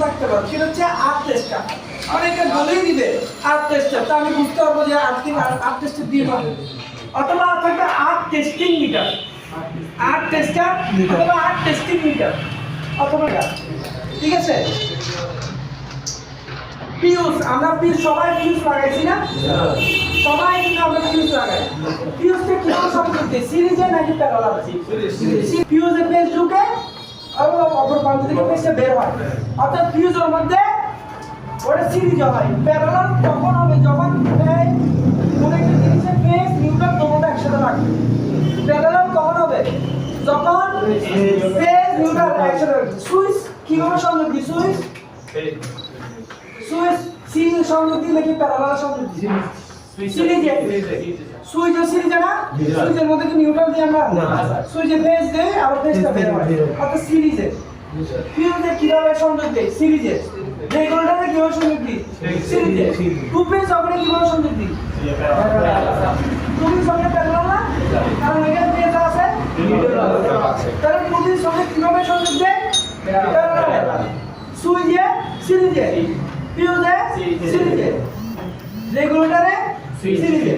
থাকতে পারে, সেটা হচ্ছে আর্ট টেস্টটা। অনেকে বলেই দিবে আর্ট টেস্টটা, তা আমি বুঝতে পারবো যে আর্ট টেস্টে দিয়ে পাবে, অথবা থাকবে earth testing meter, earth tester অথবা আর্ট টেস্টিং মিটার অথবা ঠিক আছে। পিউস, আমরা সবাই পিউস লাগাইছি না? সবাই কিন্তু আমরা পিউস লাগাই। পিউসটা কিভাবে সম্পর্ক সিরিজে নাকি প্যারালাল? পিউসে পেজ ঢুকে আর অপর প্রান্ত থেকে পেজটা বের হয়, অর্থাৎ পিউসের মধ্যে ওটা সিরিজ হয়। প্যারালাল তখন হবে যখন কোনো একটা জিনিসের পেজ নিউটন দুটোটা একসাথে রাখবে। প্যারালাল কখন হবে? যখন পেজ নিউটন একসাথে রাখবে। সুইচ কিভাবে সংযোগ দিই? সুইচ সিরিজ সংযোগ দিই নাকি প্যারালাল সংযোগ দিই? সিরিজে। সুইচের সিরিজে না? সুইচের মধ্যে কি নিউটন দিয়ে আমরা সুইচে পেজ দেই আর পেজটা বের হয়, অর্থাৎ সিরিজে। ফিউজে কিভাবে সংযোগ দেই? সিরিজে। রেগুলেটরে কিভাবে সংযোগ দিই? সিরিজে। টু পেজ সঙ্গে কিভাবে সংযোগ দিই? টু পেজ সঙ্গে প্যারালাল না, কারণ এখানে পেজ আছে, তাহলে টু পেজ সঙ্গে কিভাবে সংযোগ দেই? প্যারালাল। সুইচে সিরিজে, ফিউজে সিরিজে, রেগুলেটরে সিরিজে।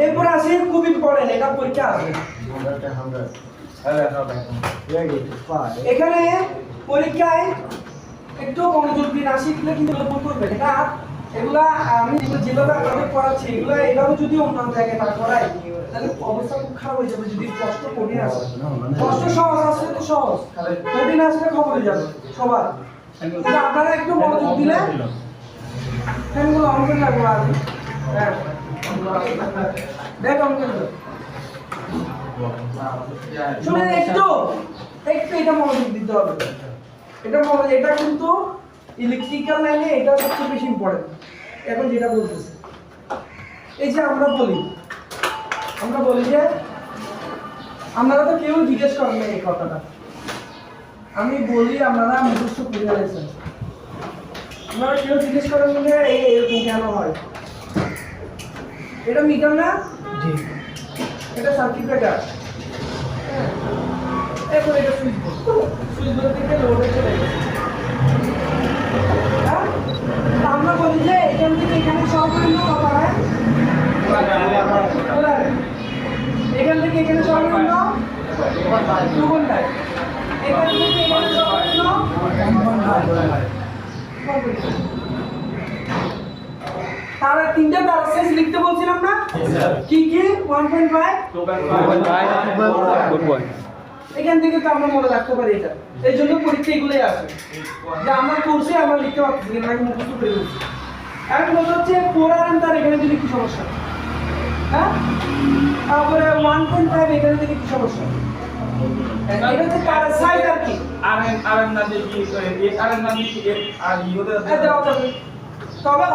এরপর আসি খুব ইম্পর্টেন্ট, এটা পরীক্ষা আসবে। এখানে পরীক্ষায় একটু মনোযোগ দিন, আসি কিন্তু করবে এটা। এগুলা আমি যেভাবে আপনাদের পড়াচ্ছি এগুলা এভাবে যদি অন্য জায়গায় না করাই তাহলে অবস্থা খুব খারাপ হয়ে যাবে। যদি কষ্ট কঠিন আসে, কষ্ট সহজ আসলে তো সহজ, কঠিন আসলে খবর হয়ে যাবে সবার। কিন্তু আপনারা একটু মনোযোগ দিলে ফ্যানগুলো অন করে রাখবো। আর দেখ অন করে দাও। শুনে একটু একটু এটা মনোযোগ দিতে হবে। এটা মনোযোগ, এটা কিন্তু ইলেকট্রিক্যাল লাইনে এটা সবচেয়ে বেশি ইম্পর্টেন্ট। এখন যেটা বলতেছে, এই যে আমরা বলি যে আপনারা তো কেউ জিজ্ঞেস করেন না এই কথাটা, আমি বলি আপনারা মুখস্থ করে ফেলেছেন। আপনারা কেউ জিজ্ঞেস করেন যে এরকম কেন হয়? এটা মিটার না? জি। এটা সার্কিট ব্রেকার। এরপর এটা সুইচ বোর্ড থেকে লোডে চলে গেছে। আমরা বলি যে এখান থেকে এখানে সর্বনিম্ন কত হয়? এখান থেকে এখানে সর্বনিম্ন 2 ঘন্টায়, এখান থেকে এখানে সর্বনিম্ন 1 ঘন্টায়। তাহলে তিনটা প্যারাসাইজ লিখতে বলছিলাম না? কি কি? 1.5 2.5 এখান থেকে তো আমরা মনে রাখতে পারি এটা। এই জন্য পরীক্ষা এগুলোই আসে যে আমরা কোর্সে আমরা লিখতে পারছি না, আমি মুখস্থ করে বলছি। এখন কথা হচ্ছে 4 আর তার এখানে যদি কি সমস্যা? হ্যাঁ, তারপরে 1.5 এখানে যদি কি সমস্যা? এটা হচ্ছে প্যারাসাইজ আর কি আর না দিয়ে কি আর না দিয়ে আর ইওতে দেওয়া যাবে, তবে